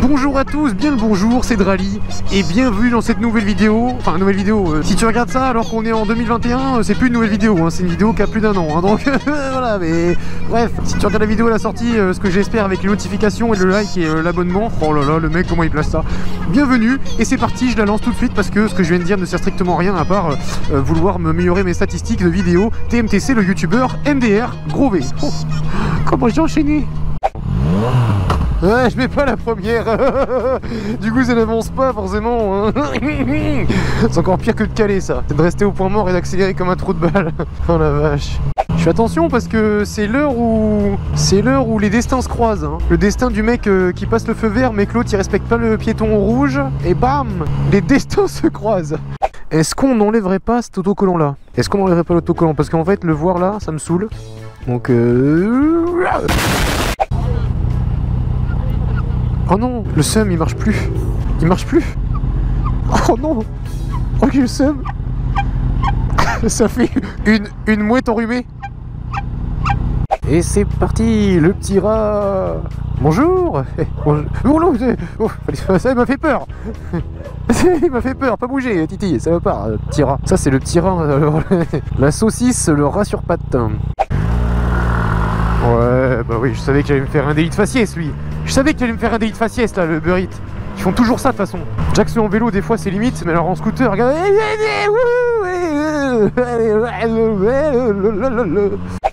Bonjour à tous, bien le bonjour, c'est Drali et bienvenue dans cette nouvelle vidéo. Enfin, nouvelle vidéo, si tu regardes ça alors qu'on est en 2021, c'est plus une nouvelle vidéo, hein, c'est une vidéo qui a plus d'un an, hein, donc voilà, mais bref, si tu regardes la vidéo à la sortie, ce que j'espère avec les notifications et le like et l'abonnement, oh là là, le mec comment il place ça. Bienvenue, et c'est parti, je la lance tout de suite parce que ce que je viens de dire ne sert strictement à rien à part vouloir m'améliorer mes statistiques de vidéos. TMTC, le youtubeur MDR, gros V. Oh, comment j'ai enchaîné. Ouais, je mets pas la première. Du coup ça n'avance pas forcément, hein. C'est encore pire que de caler ça. C'est de rester au point mort et d'accélérer comme un trou de balle. Oh la vache. Je fais attention parce que c'est l'heure où les destins se croisent, hein. Le destin du mec qui passe le feu vert mais que l'autre il respecte pas le piéton au rouge. Et bam, les destins se croisent. Est-ce qu'on n'enlèverait pas cet autocollant là? Est-ce qu'on n'enlèverait pas l'autocollant? Parce qu'en fait le voir là ça me saoule. Donc oh non, le seum il marche plus. Il marche plus. Oh non. Oh j'ai le seum. Ça fait une mouette enrhumée. Et c'est parti, le petit rat. Bonjour. Bonjour. Oh, ça m'a fait peur. Il m'a fait peur, pas bouger Titi, ça va pas, le petit rat. Ça c'est le petit rat, la saucisse, le rat sur pattes. Ouais, bah oui, je savais que j'allais me faire un délit de faciès, lui. Je savais que j'allais me faire un délit de faciès, là, le Burrit. Ils font toujours ça, de toute façon. Jackson en vélo, des fois, c'est limite, mais alors en scooter, regarde.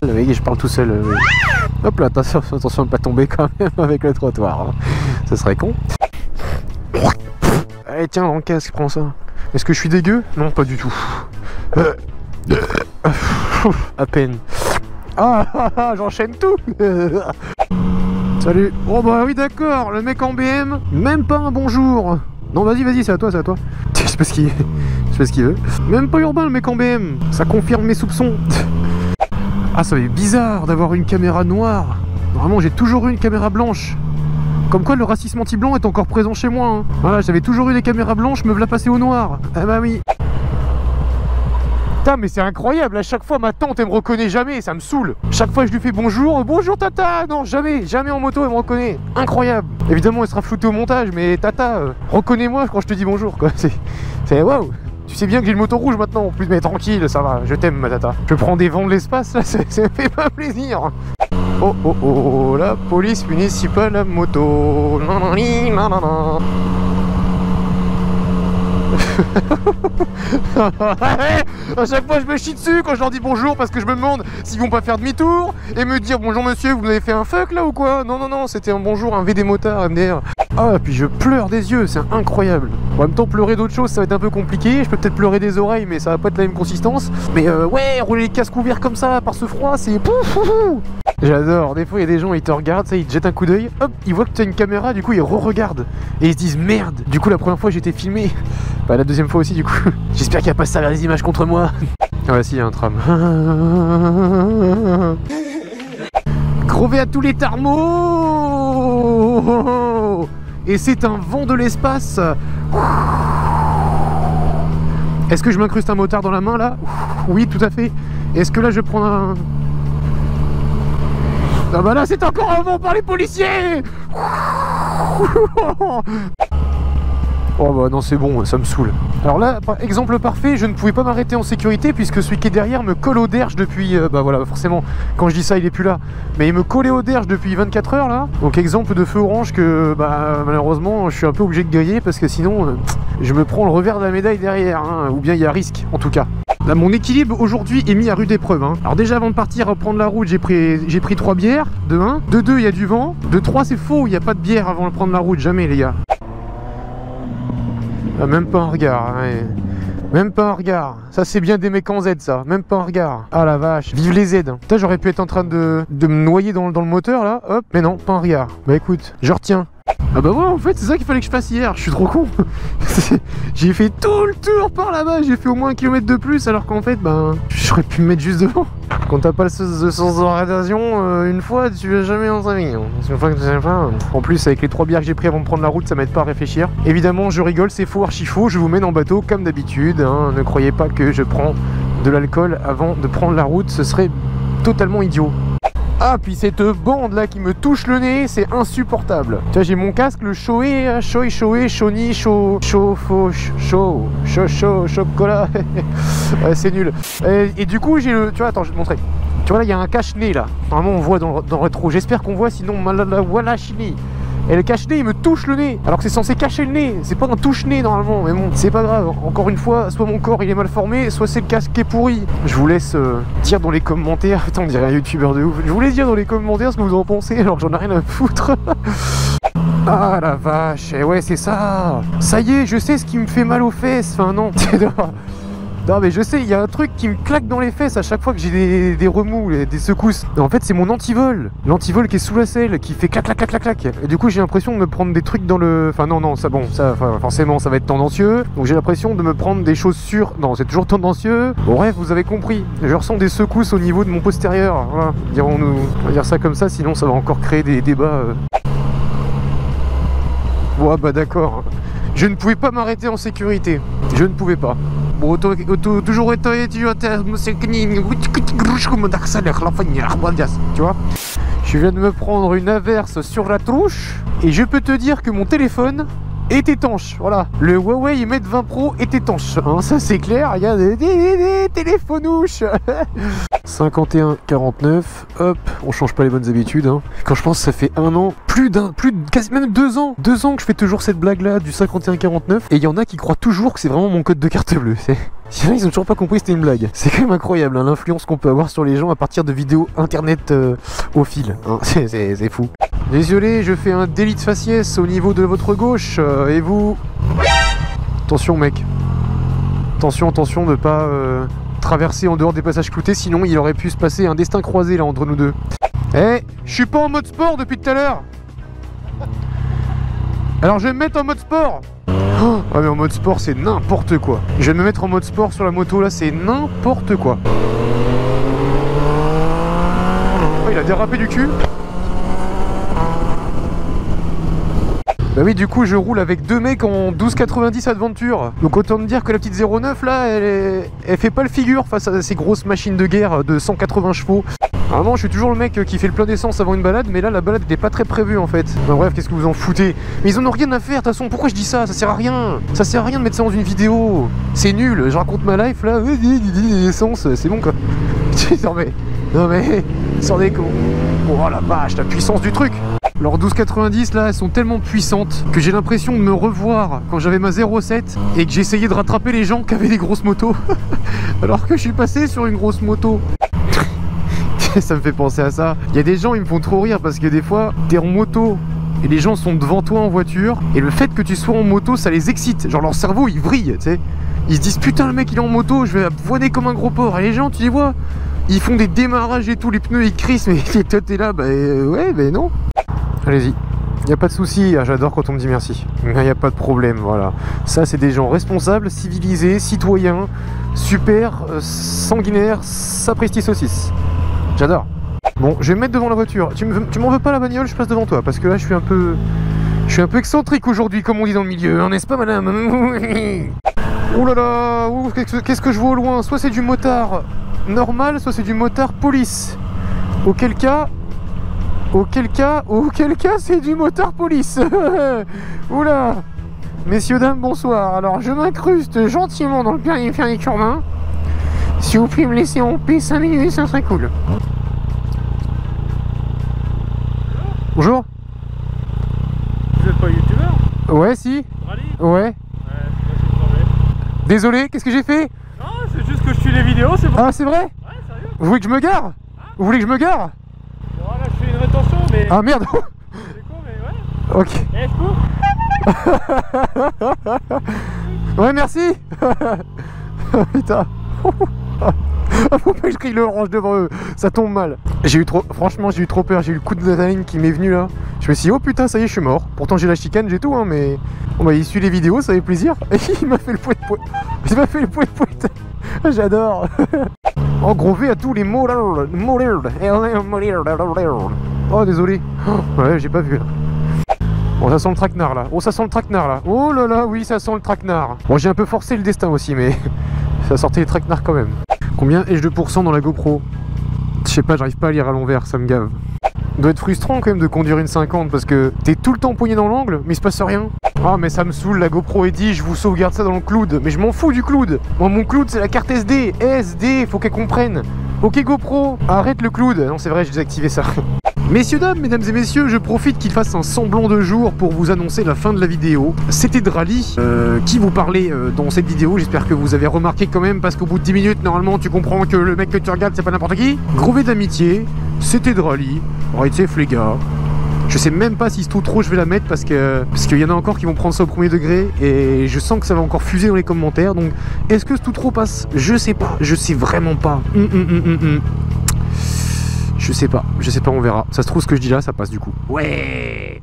Le mec, je parle tout seul. Hop là, attention de ne pas tomber quand même avec le trottoir. Ça serait con. Allez, tiens, dans le casque, prends ça. Est-ce que je suis dégueu? Non, pas du tout. À peine. Ah, j'enchaîne tout. Salut. Oh bah oui d'accord, le mec en BM, même pas un bonjour. Non vas-y, c'est à toi, c'est à toi. Je sais pas ce qu'il veut. Même pas urbain le mec en BM, ça confirme mes soupçons. Ah ça fait bizarre d'avoir une caméra noire. Normalement j'ai toujours eu une caméra blanche. Comme quoi le racisme anti-blanc est encore présent chez moi, hein. Voilà, j'avais toujours eu des caméras blanches, me voilà passer au noir. Ah bah oui. Putain mais c'est incroyable, à chaque fois ma tante elle me reconnaît jamais, ça me saoule. Chaque fois je lui fais bonjour, bonjour tata. Non jamais en moto elle me reconnaît. Incroyable. Évidemment elle sera floutée au montage, mais tata, reconnais-moi quand je te dis bonjour quoi. C'est waouh. Tu sais bien que j'ai une moto rouge maintenant en plus, mais tranquille, ça va, je t'aime ma tata. Je prends des vents de l'espace là, ça me fait pas plaisir. Oh, la police municipale à moto. À chaque fois je me chie dessus quand je leur dis bonjour parce que je me demande s'ils vont pas faire demi-tour et me dire bonjour monsieur, vous avez fait un fuck là ou quoi? Non, c'était un bonjour, un VD motard MDR. Ah puis je pleure des yeux, c'est incroyable. En même temps pleurer d'autres choses ça va être un peu compliqué. Je peux peut-être pleurer des oreilles mais ça va pas être la même consistance. Mais ouais, rouler les casques ouverts comme ça par ce froid c'est... J'adore, des fois il y a des gens ils te regardent, ça ils te jettent un coup d'œil, hop, ils voient que tu as une caméra, du coup ils re-regardent et ils se disent merde. Du coup la première fois j'ai été filmé, bah la deuxième fois aussi du coup. J'espère qu'il n'y a pas ça des images contre moi. Ah ouais si, il y a un tram. Crevé à tous les tarmeaux. Et c'est un vent de l'espace. Est-ce que je m'incruste un motard dans la main là? Oui tout à fait. Est-ce que là je prends un... Ah bah là c'est encore un vent par les policiers. Oh bah non c'est bon, ça me saoule. Alors là, exemple parfait, je ne pouvais pas m'arrêter en sécurité puisque celui qui est derrière me colle au derge depuis... bah voilà, forcément, quand je dis ça il est plus là. Mais il me collait au derge depuis 24 heures là. Donc exemple de feu orange que bah malheureusement je suis un peu obligé de griller parce que sinon je me prends le revers de la médaille derrière, hein, ou bien il y a risque en tout cas. Là, mon équilibre aujourd'hui est mis à rude épreuve, hein. Alors déjà avant de partir reprendre la route j'ai pris 3 bières, de 1, de 2 il y a du vent, de 3 c'est faux, il n'y a pas de bière avant de prendre la route, jamais les gars. Ah, même pas un regard, hein. Même pas un regard. Ça c'est bien des mecs en Z ça, même pas un regard. Ah la vache, vive les Z. Putain j'aurais pu être en train de me noyer dans le moteur là, hop, mais non, pas un regard. Bah écoute, je retiens. Ah bah ouais en fait c'est ça qu'il fallait que je fasse hier, je suis trop con. J'ai fait tout le tour par là-bas, j'ai fait au moins 1 kilomètre de plus alors qu'en fait ben j'aurais pu me mettre juste devant. Quand t'as pas le sens d'orientation, une fois tu vas jamais en ta vie. Une fois que tu sais pas. En plus avec les 3 bières que j'ai pris avant de prendre la route ça m'aide pas à réfléchir. Évidemment je rigole, c'est faux, archi faux, je vous mène en bateau comme d'habitude, hein. Ne croyez pas que je prends de l'alcool avant de prendre la route, ce serait totalement idiot. Ah, puis cette bande là qui me touche le nez, c'est insupportable. Tu vois, j'ai mon casque, le Shoei, Shoni, chocolat. Ouais, c'est nul. Et du coup, j'ai le. Tu vois, attends, je vais te montrer. Tu vois, là, il y a un cache-nez là. Normalement, on voit dans le rétro. J'espère qu'on voit, sinon, voilà, chini. Et le cache-nez, il me touche le nez. Alors que c'est censé cacher le nez. C'est pas un touche-nez normalement. Mais bon, c'est pas grave. Encore une fois, soit mon corps il est mal formé, soit c'est le casque qui est pourri. Je vous laisse dire dans les commentaires. Attends, on dirait un youtubeur de ouf. Je vous laisse dire dans les commentaires ce que vous en pensez. Alors que j'en ai rien à foutre. Ah la vache. Et ouais, c'est ça. Ça y est, je sais ce qui me fait mal aux fesses. Enfin, non. Non mais je sais, il y a un truc qui me claque dans les fesses à chaque fois que j'ai des remous, des secousses. En fait c'est mon antivol. L'antivol qui est sous la selle, qui fait clac clac clac clac clac. Et du coup j'ai l'impression de me prendre des trucs dans le... Enfin non, ça bon, ça forcément ça va être tendancieux. Donc j'ai l'impression de me prendre des choses sur... Non, c'est toujours tendancieux. Bon, bref, vous avez compris. Je ressens des secousses au niveau de mon postérieur. Voilà, dirons-nous. On va dire ça comme ça, sinon ça va encore créer des débats. Ouais bah d'accord. Je ne pouvais pas m'arrêter en sécurité. Je ne pouvais pas. Bon, toujours été, tu vois. Je viens de me prendre une averse sur la tronche et je peux te dire que mon téléphone est étanche. Voilà, le Huawei Mate 20 Pro est étanche. Hein, ça c'est clair, il y a des téléphonouches. 51,49. Hop, on change pas les bonnes habitudes. Hein. Quand je pense que ça fait un an, quasi même 2 ans. 2 ans que je fais toujours cette blague là du 51,49. Et il y en a qui croient toujours que c'est vraiment mon code de carte bleue. Ils ont toujours pas compris que c'était une blague. C'est quand même incroyable hein, l'influence qu'on peut avoir sur les gens à partir de vidéos internet au fil. Hein. C'est fou. Désolé, je fais un délit de faciès au niveau de votre gauche. Et vous... Attention mec. Attention de pas traverser en dehors des passages cloutés, sinon il aurait pu se passer un destin croisé là entre nous deux. Eh, je suis pas en mode sport depuis tout à l'heure. Alors je vais me mettre en mode sport. Oh, ah mais en mode sport c'est n'importe quoi. Je vais me mettre en mode sport sur la moto là, c'est n'importe quoi. Oh, il a dérapé du cul. Bah oui, du coup je roule avec 2 mecs en 12,90 Adventure. Donc autant te dire que la petite 09 là, elle fait pas le figure face à ces grosses machines de guerre de 180 chevaux. Vraiment, je suis toujours le mec qui fait le plein d'essence avant une balade, mais là la balade n'était pas très prévue en fait. Enfin, bref, qu'est-ce que vous en foutez? Mais ils en ont rien à faire de toute façon, pourquoi je dis ça? Ça sert à rien. Ça sert à rien de mettre ça dans une vidéo. C'est nul, je raconte ma life là, essence, c'est bon quoi. Non mais, sans déco. Oh la vache, la puissance du truc. Alors 12,90 là, elles sont tellement puissantes que j'ai l'impression de me revoir quand j'avais ma 07 et que j'essayais de rattraper les gens qui avaient des grosses motos alors que je suis passé sur une grosse moto. Ça me fait penser à ça. Il y a des gens, ils me font trop rire parce que des fois, t'es en moto et les gens sont devant toi en voiture et le fait que tu sois en moto, ça les excite. Genre leur cerveau, il vrille, tu sais. Ils se disent putain, le mec il est en moto, je vais avoiner comme un gros porc. Et les gens, tu les vois, ils font des démarrages et tout, les pneus ils crissent, mais toi t'es là, bah ouais, mais non. Allez-y, y a pas de souci, j'adore quand on me dit merci. Il n'y a pas de problème, voilà. Ça, c'est des gens responsables, civilisés, citoyens, super, sanguinaires, sapristi saucisse. J'adore. Bon, je vais me mettre devant la voiture. Tu m'en veux pas la bagnole, je passe devant toi, parce que là, je suis un peu excentrique aujourd'hui, comme on dit dans le milieu, hein, n'est-ce pas, madame? Ouh là là, qu'est-ce que je vois au loin? Soit c'est du motard normal, soit c'est du motard police. Auquel cas, c'est du motard police. Oula. Messieurs, dames, bonsoir. Alors, je m'incruste gentiment dans le périphérique urbain. Si vous pouvez me laisser en paix 5 minutes, ça serait cool. Bonjour. Vous êtes pas youtubeur? Ouais, si. Rallye? Ouais. Désolé, qu'est-ce que j'ai fait? Non, c'est juste que je suis les vidéos, c'est bon. Ah, c'est vrai? Ouais, sérieux? Vous voulez que je me gare? Vous voulez que je me gare? Bon, là, je fais une rétention, mais... Ah, merde. C'est con, mais ouais. Ok. Eh, je peux? Ouais, merci. Putain. Faut pas que je crie l'orange devant eux, ça tombe mal. Franchement j'ai eu trop peur, j'ai eu le coup de l'adrénaline qui m'est venu là. Je me suis dit oh putain ça y est je suis mort. Pourtant j'ai la chicane, j'ai tout hein, mais... Bon bah il suit les vidéos, ça fait plaisir. Et il m'a fait le poète. J'adore. Oh gros V à tous les mots. Oh désolé. Ouais j'ai pas vu là. Bon ça sent le traquenard là. Oh ça sent le traquenard là. Oh là là oui ça sent le traquenard. Bon j'ai un peu forcé le destin aussi mais... Ça sortait les traquenards quand même. Combien ai-je de pourcents dans la GoPro? Je sais pas, j'arrive pas à lire à l'envers, ça me gave. Doit être frustrant quand même de conduire une 50 parce que t'es tout le temps poigné dans l'angle mais il se passe rien. Ah mais ça me saoule, la GoPro est dit je vous sauvegarde ça dans le cloud. Mais je m'en fous du cloud. Moi mon cloud c'est la carte SD. SD, faut qu'elle comprenne. Ok GoPro, arrête le cloud. Non c'est vrai, j'ai désactivé ça. Messieurs, dames, mesdames et messieurs, je profite qu'il fasse un semblant de jour pour vous annoncer la fin de la vidéo. C'était Drali qui vous parlait dans cette vidéo. J'espère que vous avez remarqué quand même, parce qu'au bout de 10 minutes, normalement, tu comprends que le mec que tu regardes, c'est pas n'importe qui. Grovet d'amitié, c'était Drali. Right safe, les gars. Je sais même pas si ce trop je vais la mettre parce qu'il y en a encore qui vont prendre ça au premier degré et je sens que ça va encore fuser dans les commentaires. Donc, est-ce que ce tout trop passe? Je sais pas. Je sais vraiment pas. Je sais pas, on verra. Ça se trouve, ce que je dis là, ça passe du coup. Ouais.